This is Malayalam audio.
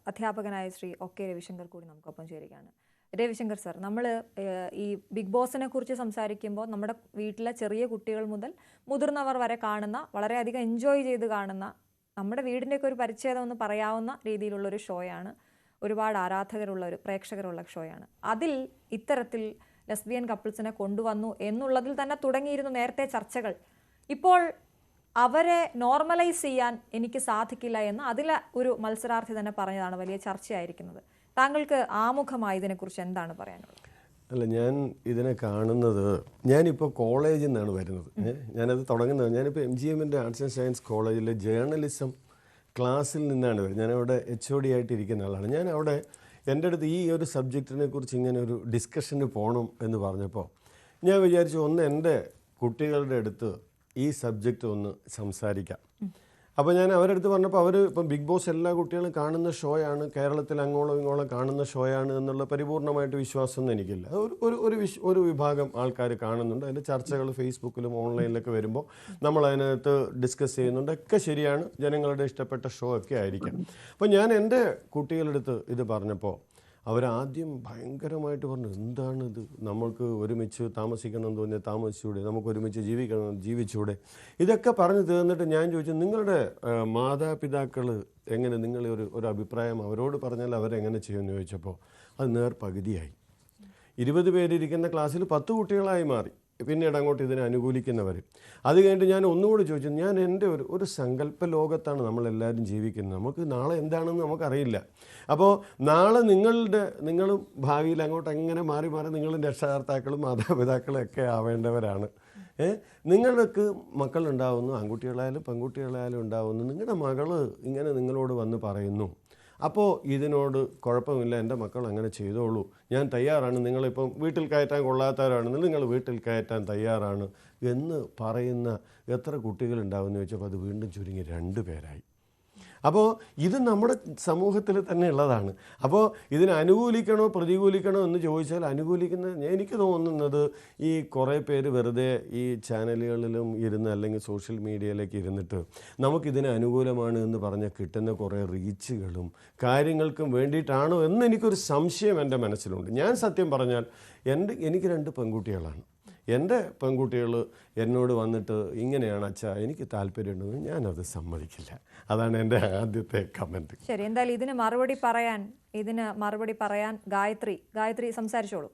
അധ്യാപകനായ ശ്രീ OK രവിശങ്കർ കൂടി നമുക്കൊപ്പം ചേരുകയാണ്. രവിശങ്കർ സർ, നമ്മൾ ഈ ബിഗ് ബോസിനെ കുറിച്ച് സംസാരിക്കുമ്പോൾ നമ്മുടെ വീട്ടിലെ ചെറിയ കുട്ടികൾ മുതൽ മുതിർന്നവർ വരെ കാണുന്ന, വളരെയധികം എൻജോയ് ചെയ്ത് കാണുന്ന, നമ്മുടെ വീടിൻ്റെയൊക്കെ ഒരു പരിച്ഛേദം എന്ന് പറയാവുന്ന രീതിയിലുള്ളൊരു ഷോയാണ്. ഒരുപാട് ആരാധകരുള്ള ഒരു പ്രേക്ഷകരുള്ള ഷോയാണ്. അതിൽ ഇത്തരത്തിൽ ലെസ്ബിയൻ കപ്പിൾസിനെ കൊണ്ടുവന്നു എന്നുള്ളതിൽ തന്നെ തുടങ്ങിയിരുന്നു നേരത്തെ ചർച്ചകൾ. ഇപ്പോൾ അവരെ നോർമലൈസ് ചെയ്യാൻ എനിക്ക് സാധിക്കില്ല എന്ന് അതിലെ ഒരു മത്സരാർത്ഥി തന്നെ പറഞ്ഞതാണ് വലിയ ചർച്ചയായിരിക്കുന്നത്. താങ്കൾക്ക് ആമുഖമായി ഇതിനെക്കുറിച്ച് എന്താണ് പറയാനുള്ളത്? അല്ല, ഞാൻ ഇതിനെ കാണുന്നത്, ഞാനിപ്പോൾ കോളേജിൽ നിന്നാണ് വരുന്നത്. ഞാനത് തുടങ്ങുന്നത്, ഞാനിപ്പോൾ MGMൻ്റെ ആർട്സ് ആൻഡ് സയൻസ് കോളേജിലെ ജേർണലിസം ക്ലാസ്സിൽ നിന്നാണ് വരുന്നത്. ഞാനവിടെ HOD ആയിട്ടിരിക്കുന്ന ആളാണ്. ഞാൻ അവിടെ എൻ്റെ അടുത്ത് ഈ ഒരു സബ്ജക്റ്റിനെ കുറിച്ച് ഇങ്ങനെ ഒരു ഡിസ്കഷന് പോകണം എന്ന് പറഞ്ഞപ്പോൾ ഞാൻ വിചാരിച്ചു, ഒന്ന് എൻ്റെ കുട്ടികളുടെ അടുത്ത് ഈ സബ്ജക്റ്റ് ഒന്ന് സംസാരിക്കാം. അപ്പോൾ ഞാൻ അവരുടെ അടുത്ത് പറഞ്ഞപ്പോൾ അവർ ഇപ്പം ബിഗ് ബോസ് എല്ലാ കുട്ടികളും കാണുന്ന ഷോയാണ്, കേരളത്തിൽ അങ്ങോളം ഇങ്ങോളം കാണുന്ന ഷോയാണ് എന്നുള്ള പരിപൂർണമായിട്ട് വിശ്വാസമൊന്നും എനിക്കില്ല. ഒരു വിഭാഗം ആൾക്കാർ കാണുന്നുണ്ട്. അതിൻ്റെ ചർച്ചകൾ ഫേസ്ബുക്കിലും ഓൺലൈനിലൊക്കെ വരുമ്പോൾ നമ്മൾ അതിനകത്ത് ഡിസ്കസ് ചെയ്യുന്നുണ്ട്. ഒക്കെ ശരിയാണ്, ജനങ്ങളുടെ ഇഷ്ടപ്പെട്ട ഷോ ഒക്കെ ആയിരിക്കാം. അപ്പോൾ ഞാൻ എൻ്റെ കുട്ടികളുടെ അടുത്ത് ഇത് പറഞ്ഞപ്പോൾ അവരാദ്യം ഭയങ്കരമായിട്ട് പറഞ്ഞു, എന്താണിത്, നമ്മൾക്ക് ഒരുമിച്ച് താമസിക്കണമെന്ന് തോന്നിയാൽ താമസിച്ചൂടെ, നമുക്ക് ഒരുമിച്ച് ജീവിച്ചൂടെ, ഇതൊക്കെ പറഞ്ഞു തീർന്നിട്ട് ഞാൻ ചോദിച്ചു, നിങ്ങളുടെ മാതാപിതാക്കൾ എങ്ങനെ, നിങ്ങൾ ഒരു അഭിപ്രായം അവരോട് പറഞ്ഞാൽ അവരെങ്ങനെ ചെയ്യുമെന്ന് ചോദിച്ചപ്പോൾ അത് നേർപകുതിയായി. 20 പേരിരിക്കുന്ന ക്ലാസ്സിൽ 10 കുട്ടികളായി മാറി. പിന്നീട് അങ്ങോട്ട് ഇതിനെ അനുകൂലിക്കുന്നവർ. അത് കഴിഞ്ഞിട്ട് ഞാൻ ഒന്നുകൂടി ചോദിച്ചു, ഞാൻ എൻ്റെ ഒരു സങ്കല്പ ലോകത്താണ് നമ്മളെല്ലാവരും ജീവിക്കുന്നത്. നമുക്ക് നാളെ എന്താണെന്ന് നമുക്കറിയില്ല. അപ്പോൾ നാളെ നിങ്ങളും ഭാവിയിൽ അങ്ങോട്ട് എങ്ങനെ മാറി നിങ്ങളും രക്ഷകർത്താക്കളും മാതാപിതാക്കളും ഒക്കെ ആവേണ്ടവരാണ്. നിങ്ങൾക്ക് മക്കളുണ്ടാവുന്നു, ആൺകുട്ടികളായാലും പെൺകുട്ടികളായാലും ഉണ്ടാവുന്നു. നിങ്ങളുടെ മകള് ഇങ്ങനെ നിങ്ങളോട് വന്ന് പറയുന്നു, അപ്പോൾ ഇതിനോട് കുഴപ്പമില്ല, എൻ്റെ മക്കൾ അങ്ങനെ ചെയ്തോളൂ, ഞാൻ തയ്യാറാണ്, നിങ്ങളിപ്പം വീട്ടിൽ കയറ്റാൻ കൊള്ളാത്തവരാണെന്ന് നിങ്ങൾ വീട്ടിൽ കയറ്റാൻ തയ്യാറാണ് എന്ന് പറയുന്ന എത്ര കുട്ടികളുണ്ടാവുമെന്ന് ചോദിച്ചപ്പോൾ അത് വീണ്ടും ചുരുങ്ങി 2 പേരായി. അപ്പോൾ ഇത് നമ്മുടെ സമൂഹത്തിൽ തന്നെ ഉള്ളതാണ്. അപ്പോൾ ഇതിനെ അനുകൂലിക്കണോ പ്രതികൂലിക്കണോ എന്ന് ചോദിച്ചാൽ എനിക്ക് തോന്നുന്നത് ഈ കുറേ പേര് വെറുതെ ഈ ചാനലുകളിലും ഇരുന്ന് അല്ലെങ്കിൽ സോഷ്യൽ മീഡിയയിലേക്ക് ഇരുന്നിട്ട് നമുക്കിതിന് അനുകൂലമാണ് എന്ന് പറഞ്ഞാൽ കിട്ടുന്ന കുറേ റീച്ചുകളും കാര്യങ്ങൾക്കും വേണ്ടിയിട്ടാണോ എന്ന് എനിക്കൊരു സംശയം എൻ്റെ മനസ്സിലുണ്ട്. ഞാൻ സത്യം പറഞ്ഞാൽ എനിക്ക് 2 പെൺകുട്ടികളാണ്. എൻ്റെ പെൺകുട്ടികൾ എന്നോട് വന്നിട്ട് ഇങ്ങനെയാണ് അച്ഛാ എനിക്ക് താല്പര്യമുണ്ടെന്ന് ഞാനത് സമ്മതിക്കില്ല. അതാണ് എൻ്റെ ആദ്യത്തെ കമൻറ്റ്. ശരി, എന്തായാലും ഇതിന് മറുപടി പറയാൻ ഗായത്രി സംസാരിച്ചോളൂ.